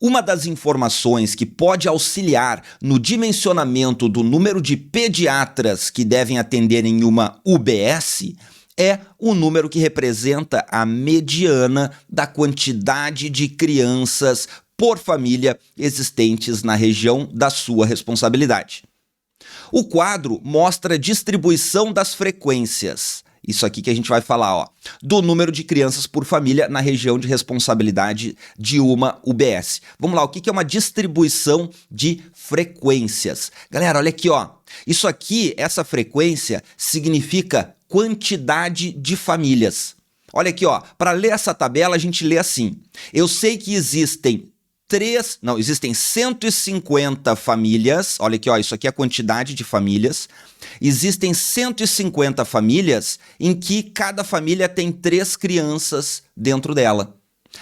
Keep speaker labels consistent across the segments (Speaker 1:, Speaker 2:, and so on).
Speaker 1: Uma das informações que pode auxiliar no dimensionamento do número de pediatras que devem atender em uma UBS é o número que representa a mediana da quantidade de crianças por família existentes na região da sua responsabilidade. O quadro mostra a distribuição das frequências. Isso aqui que a gente vai falar, ó, do número de crianças por família na região de responsabilidade de uma UBS. Vamos lá, o que é uma distribuição de frequências? Galera, olha aqui, ó. Isso aqui, essa frequência, significa quantidade de famílias. Olha aqui, ó. Para ler essa tabela, a gente lê assim. Eu sei que existem 150 famílias, olha aqui, ó, isso aqui é a quantidade de famílias. Existem 150 famílias em que cada família tem 3 crianças dentro dela.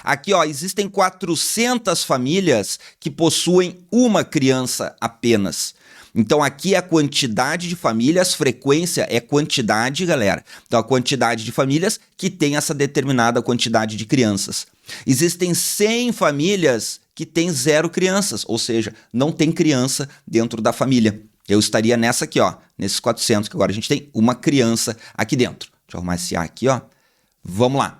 Speaker 1: Aqui, ó, existem 400 famílias que possuem uma criança apenas. Então, aqui é a quantidade de famílias, frequência é quantidade, galera. Então, a quantidade de famílias que tem essa determinada quantidade de crianças. Existem 100 famílias que têm 0 crianças, ou seja, não tem criança dentro da família. Eu estaria nessa aqui, ó, nesses 400, que agora a gente tem uma criança aqui dentro. Deixa eu arrumar esse A aqui, ó. Vamos lá.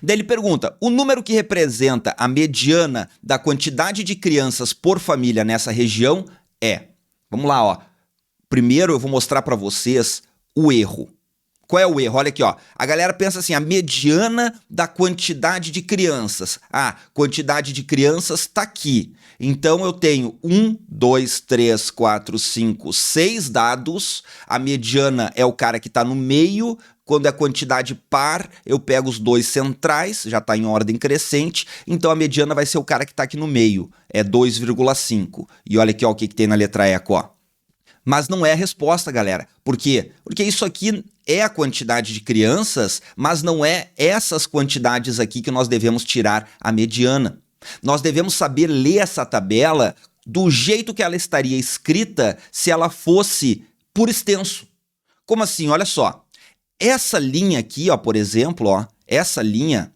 Speaker 1: Daí ele pergunta, o número que representa a mediana da quantidade de crianças por família nessa região é... Vamos lá, ó. Primeiro eu vou mostrar para vocês o erro. Qual é o erro? Olha aqui, ó. A galera pensa assim, a mediana da quantidade de crianças. Ah, quantidade de crianças está aqui. Então eu tenho 1, 2, 3, 4, 5, 6 dados. A mediana é o cara que está no meio. Quando é quantidade par, eu pego os 2 centrais, já está em ordem crescente. Então a mediana vai ser o cara que está aqui no meio. É 2,5. E olha aqui, ó, o que tem na letra eco, ó. Mas não é a resposta, galera. Por quê? Porque isso aqui é a quantidade de crianças, mas não é essas quantidades aqui que nós devemos tirar a mediana. Nós devemos saber ler essa tabela do jeito que ela estaria escrita se ela fosse por extenso. Como assim? Olha só. Essa linha aqui, ó, por exemplo, ó, essa linha,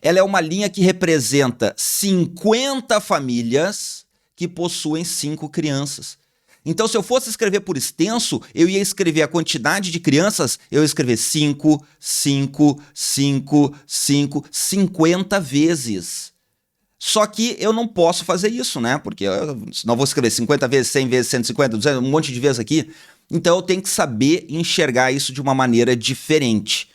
Speaker 1: ela é uma linha que representa 50 famílias que possuem 5 crianças. Então, se eu fosse escrever por extenso, eu ia escrever a quantidade de crianças, eu ia escrever 5, 5, 5, 5, 50 vezes. Só que eu não posso fazer isso, né? Porque senão eu vou escrever 50 vezes, 100 vezes, 150, 200, um monte de vezes aqui. Então, eu tenho que saber enxergar isso de uma maneira diferente.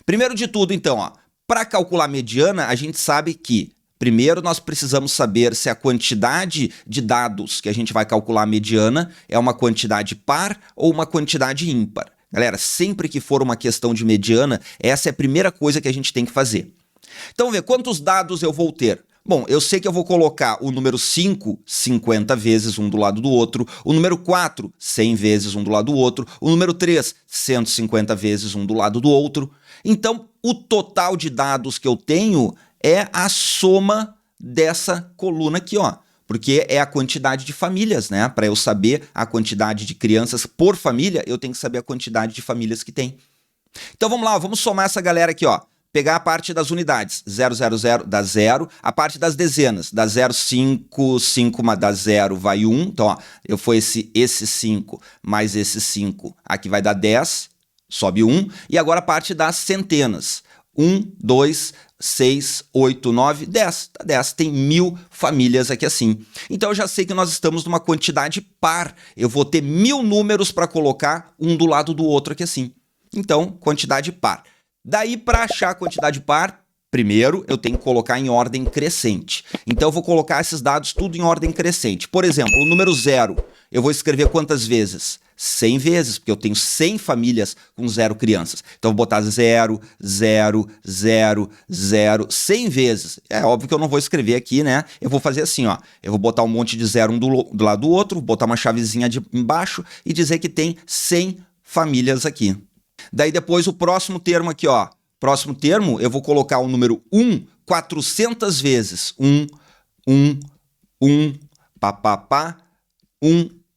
Speaker 1: Primeiro de tudo, então, ó, para calcular a mediana, a gente sabe que primeiro, nós precisamos saber se a quantidade de dados que a gente vai calcular a mediana é uma quantidade par ou uma quantidade ímpar. Galera, sempre que for uma questão de mediana, essa é a primeira coisa que a gente tem que fazer. Então, vamos ver quantos dados eu vou ter. Bom, eu sei que eu vou colocar o número 5, 50 vezes um do lado do outro, o número 4, 100 vezes um do lado do outro, o número 3, 150 vezes um do lado do outro. Então, o total de dados que eu tenho é a soma dessa coluna aqui, ó, porque é a quantidade de famílias, né? Para eu saber a quantidade de crianças por família, eu tenho que saber a quantidade de famílias que tem. Então vamos lá, vamos somar essa galera aqui, ó. Pegar a parte das unidades, 0, 0, 0 dá 0, a parte das dezenas, dá 0, 5, 5 dá 0, vai 1, então ó, eu for esse 5 mais esse 5, aqui vai dar 10, sobe 1, e agora a parte das centenas, 1, 2, 6, 8, 9, 10. Tá 10. Tem 1000 famílias aqui assim. Então eu já sei que nós estamos numa quantidade par. Eu vou ter 1000 números para colocar um do lado do outro aqui assim. Então, quantidade par. Daí, para achar a quantidade par, primeiro eu tenho que colocar em ordem crescente. Então eu vou colocar esses dados tudo em ordem crescente. Por exemplo, o número 0, eu vou escrever quantas vezes? 100 vezes, porque eu tenho 100 famílias com 0 crianças. Então, eu vou botar 0, 0, 0, 0, 100 vezes. É óbvio que eu não vou escrever aqui, né? Eu vou fazer assim, ó. Eu vou botar um monte de 0 um do lado do outro, botar uma chavezinha de embaixo e dizer que tem 100 famílias aqui. Daí, depois, o próximo termo aqui, ó. Próximo termo, eu vou colocar o número 1 400 vezes. 1, 1,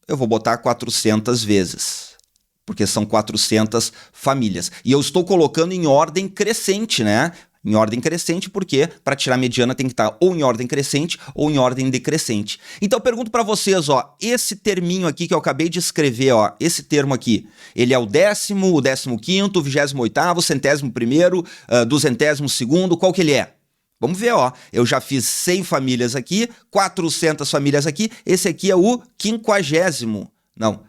Speaker 1: eu vou botar 400 vezes, porque são 400 famílias. E eu estou colocando em ordem crescente, né? Em ordem crescente, porque para tirar a mediana tem que estar ou em ordem crescente ou em ordem decrescente. Então eu pergunto para vocês, ó, esse terminho aqui que eu acabei de escrever, ó, esse termo aqui, ele é o 10º, o 15º, o 28º, o 101º, 202º, qual que ele é? Vamos ver, ó, eu já fiz 100 famílias aqui, 400 famílias aqui, esse aqui é o 50º, não,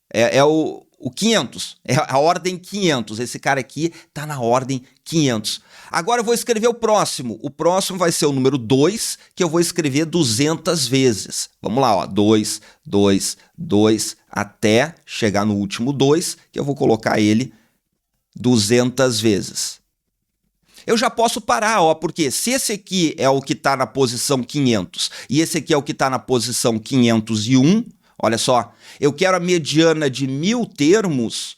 Speaker 1: é o 500, é a ordem 500, esse cara aqui tá na ordem 500. Agora eu vou escrever o próximo vai ser o número 2, que eu vou escrever 200 vezes. Vamos lá, ó, 2, 2, 2, até chegar no último 2, que eu vou colocar ele 200 vezes. Eu já posso parar, ó, porque se esse aqui é o que está na posição 500 e esse aqui é o que está na posição 501, olha só, eu quero a mediana de 1000 termos,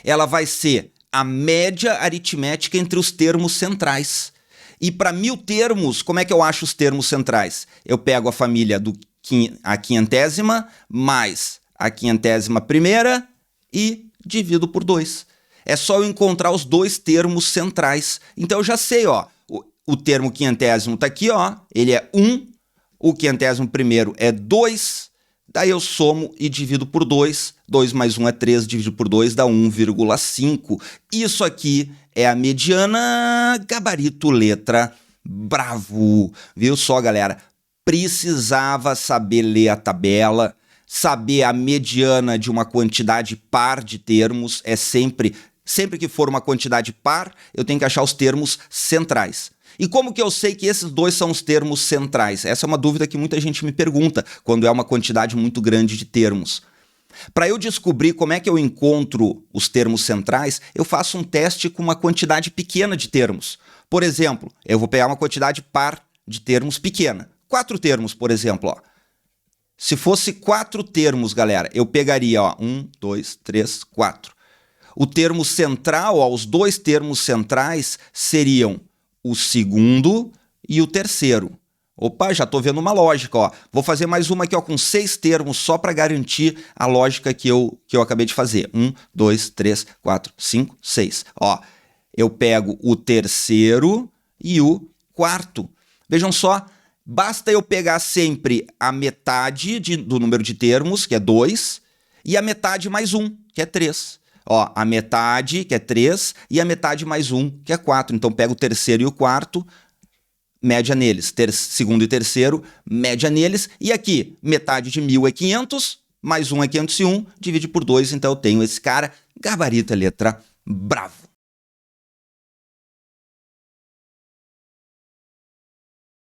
Speaker 1: ela vai ser a média aritmética entre os termos centrais. E para 1000 termos, como é que eu acho os termos centrais? Eu pego a família a quinhentésima mais a 501ª e divido por 2. É só eu encontrar os dois termos centrais. Então eu já sei, ó, o termo quinhentésimo está aqui, ó, ele é 1, o 501º é 2, daí eu somo e divido por 2, 2 mais 1 é 3, dividido por 2 dá 1,5. Isso aqui é a mediana, gabarito, letra, bravo. Viu só, galera? Precisava saber ler a tabela, saber a mediana de uma quantidade par de termos, é sempre que for uma quantidade par, eu tenho que achar os termos centrais. E como que eu sei que esses dois são os termos centrais? Essa é uma dúvida que muita gente me pergunta quando é uma quantidade muito grande de termos. Para eu descobrir como é que eu encontro os termos centrais, eu faço um teste com uma quantidade pequena de termos. Por exemplo, eu vou pegar uma quantidade par de termos pequena. 4 termos, por exemplo, ó. Se fosse 4 termos, galera, eu pegaria, ó, 1, 2, 3, 4. O termo central, ó, os dois termos centrais seriam o segundo e o terceiro. Opa, já estou vendo uma lógica, ó. Vou fazer mais uma aqui, ó, com 6 termos, só para garantir a lógica que eu acabei de fazer. 1, 2, 3, 4, 5, 6. Ó, eu pego o terceiro e o quarto. Vejam só, basta eu pegar sempre a metade do número de termos, que é 2, e a metade mais 1, que é 3. Ó, a metade, que é 3, e a metade mais 1, que é 4. Então, pego o terceiro e o quarto, média neles. Segundo e terceiro, média neles. E aqui, metade de 1000 é 500, mais 1 é 501, divide por 2. Então, eu tenho esse cara, gabarito, letra, bravo.